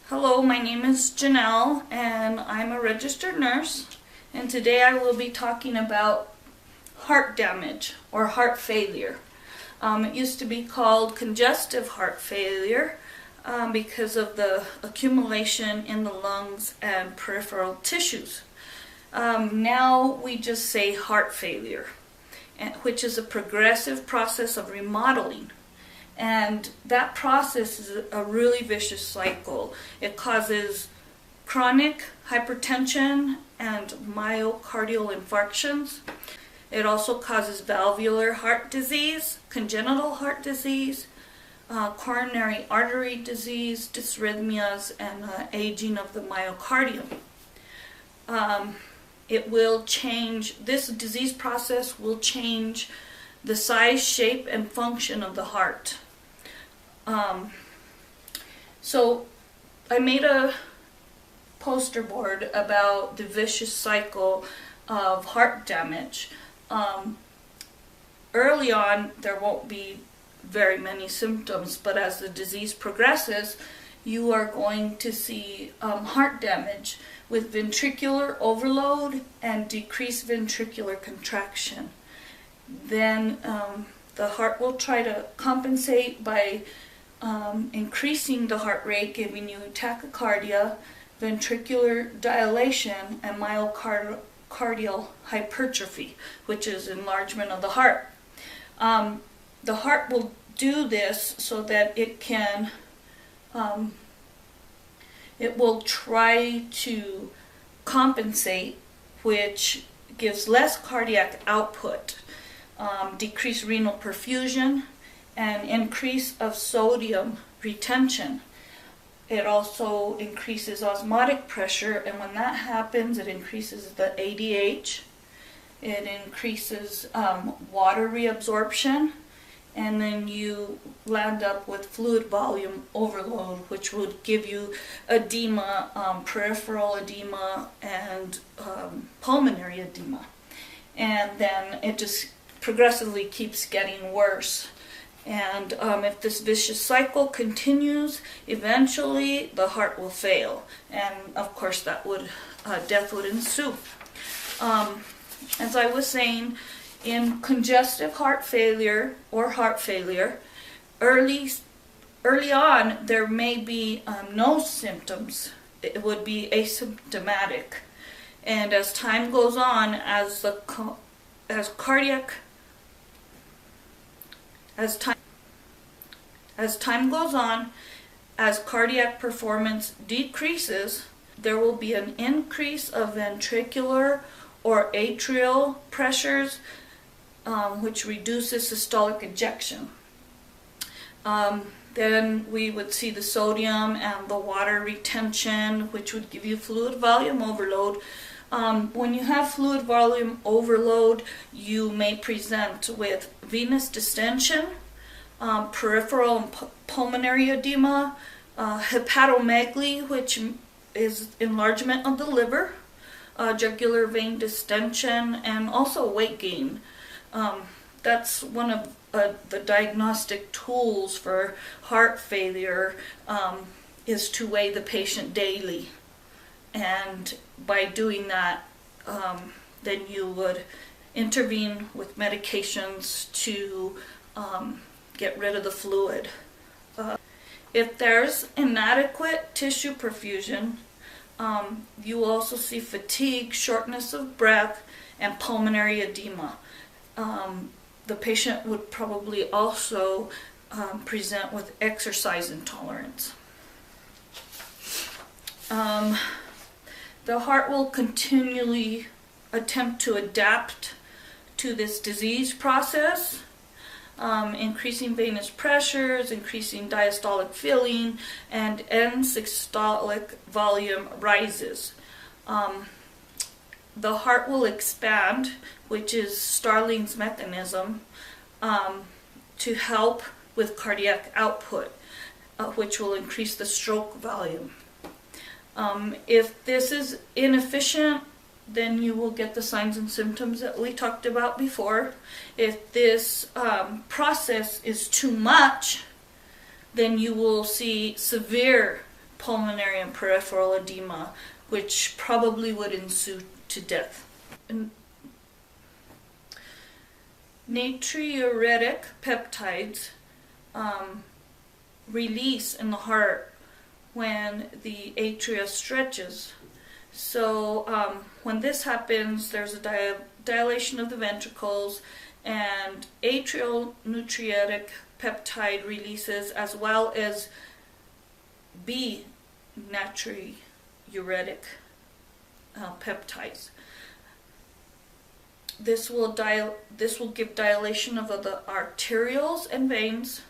Hello, my name is Janelle and I'm a registered nurse, and today I will be talking about heart damage or heart failure. It used to be called congestive heart failure because of the accumulation in the lungs and peripheral tissues. Now we just say heart failure, which is a progressive process of remodeling. And that process is a really vicious cycle. It causes chronic hypertension and myocardial infarctions. It also causes valvular heart disease, congenital heart disease, coronary artery disease, dysrhythmias, and aging of the myocardium. This disease process will change the size, shape, and function of the heart. So I made a poster board about the vicious cycle of heart damage. Early on, there won't be very many symptoms, but as the disease progresses, you are going to see heart damage with ventricular overload and decreased ventricular contraction. Then the heart will try to compensate by increasing the heart rate, giving you tachycardia, ventricular dilation, and myocardial hypertrophy, which is enlargement of the heart. The heart will do this so that it will try to compensate, which gives less cardiac output, decreased renal perfusion, and increase of sodium retention. It also increases osmotic pressure, and when that happens, it increases the ADH. It increases water reabsorption, and then you land up with fluid volume overload, which would give you edema, peripheral edema, and pulmonary edema. And then it just progressively keeps getting worse. And if this vicious cycle continues, eventually the heart will fail. And of course death would ensue. As I was saying, in congestive heart failure or heart failure, early on there may be no symptoms. It would be asymptomatic. And as time goes on, as time goes on, as cardiac performance decreases, there will be an increase of ventricular or atrial pressures, which reduces systolic ejection. Then we would see the sodium and the water retention, which would give you fluid volume overload. When you have fluid volume overload, you may present with venous distension, peripheral and pulmonary edema, hepatomegaly, which is enlargement of the liver, jugular vein distension, and also weight gain. That's one of the diagnostic tools for heart failure, is to weigh the patient daily. And by doing that, then you would intervene with medications to get rid of the fluid. If there's inadequate tissue perfusion, you will also see fatigue, shortness of breath, and pulmonary edema. The patient would probably also present with exercise intolerance. The heart will continually attempt to adapt to this disease process, increasing venous pressures, increasing diastolic filling, and end systolic volume rises. The heart will expand, which is Starling's mechanism, to help with cardiac output, which will increase the stroke volume. If this is inefficient, then you will get the signs and symptoms that we talked about before. If this process is too much, then you will see severe pulmonary and peripheral edema, which probably would ensue to death. Natriuretic peptides release in the heart when the atria stretches. So when this happens, there's a dilation of the ventricles, and atrial natriuretic peptide releases, as well as B natriuretic peptides. This will give dilation of the arterioles and veins,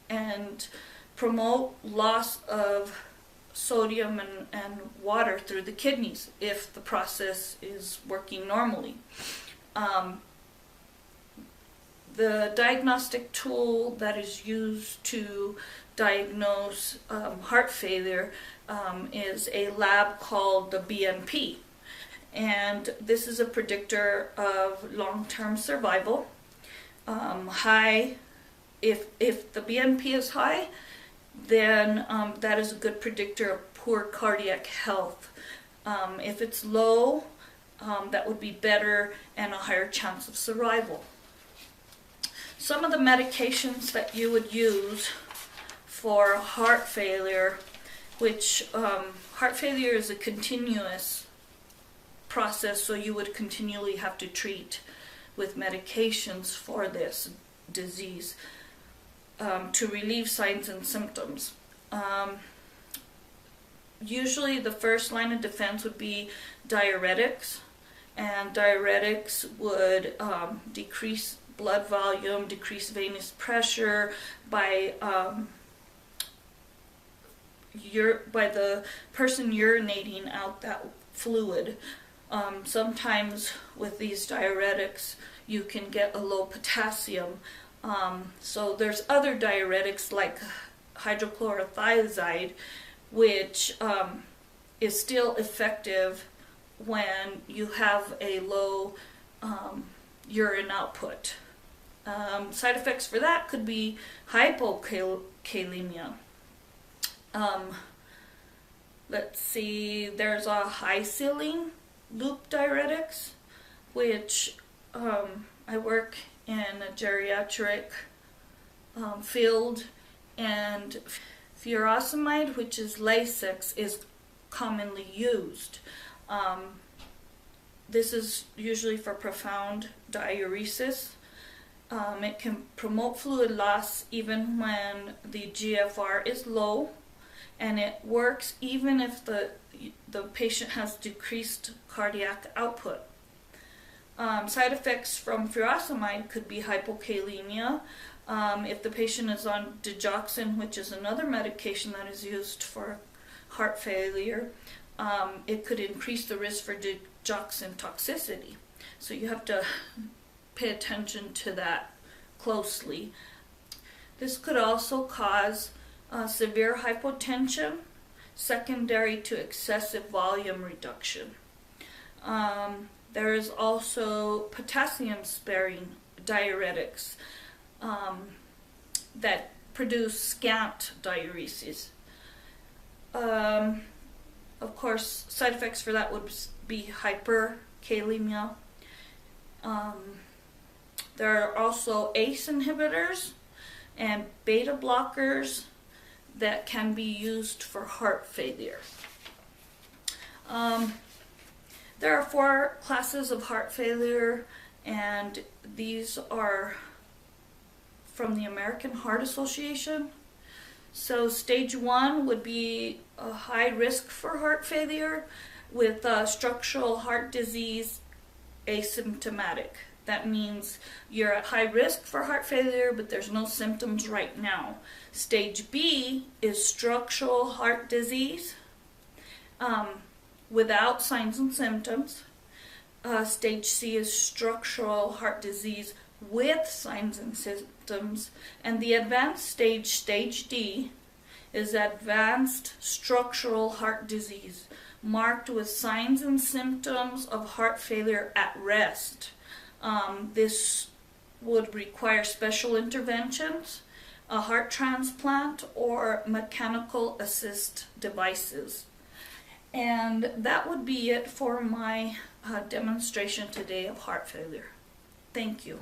and promote loss of sodium and water through the kidneys if the process is working normally. The diagnostic tool that is used to diagnose heart failure is a lab called the BNP. And this is a predictor of long-term survival. If the BNP is high, then that is a good predictor of poor cardiac health. If it's low, that would be better and a higher chance of survival. Some of the medications that you would use for heart failure, which heart failure is a continuous process, so you would continually have to treat with medications for this disease to relieve signs and symptoms. Usually the first line of defense would be diuretics, and diuretics would decrease blood volume, decrease venous pressure by the person urinating out that fluid. Sometimes with these diuretics you can get a low potassium. So there's other diuretics like hydrochlorothiazide, which is still effective when you have a low urine output. Side effects for that could be hypokalemia. Let's see, there's a high ceiling loop diuretics, which I work in a geriatric field, and furosemide, which is Lasix, is commonly used. This is usually for profound diuresis. It can promote fluid loss even when the GFR is low, and it works even if the patient has decreased cardiac output. Side effects from furosemide could be hypokalemia. If the patient is on digoxin, which is another medication that is used for heart failure, it could increase the risk for digoxin toxicity. So you have to pay attention to that closely. This could also cause severe hypotension secondary to excessive volume reduction. There is also potassium-sparing diuretics that produce scant diuresis. Of course, side effects for that would be hyperkalemia. There are also ACE inhibitors and beta blockers that can be used for heart failure. There are 4 classes of heart failure, and these are from the American Heart Association. So stage 1 would be a high risk for heart failure with structural heart disease asymptomatic. That means you're at high risk for heart failure, but there's no symptoms right now. Stage B is structural heart disease without signs and symptoms. Stage C is structural heart disease with signs and symptoms. And the advanced stage, stage D, is advanced structural heart disease, marked with signs and symptoms of heart failure at rest. This would require special interventions a heart transplant or mechanical assist devices. And that would be it for my demonstration today of heart failure. Thank you.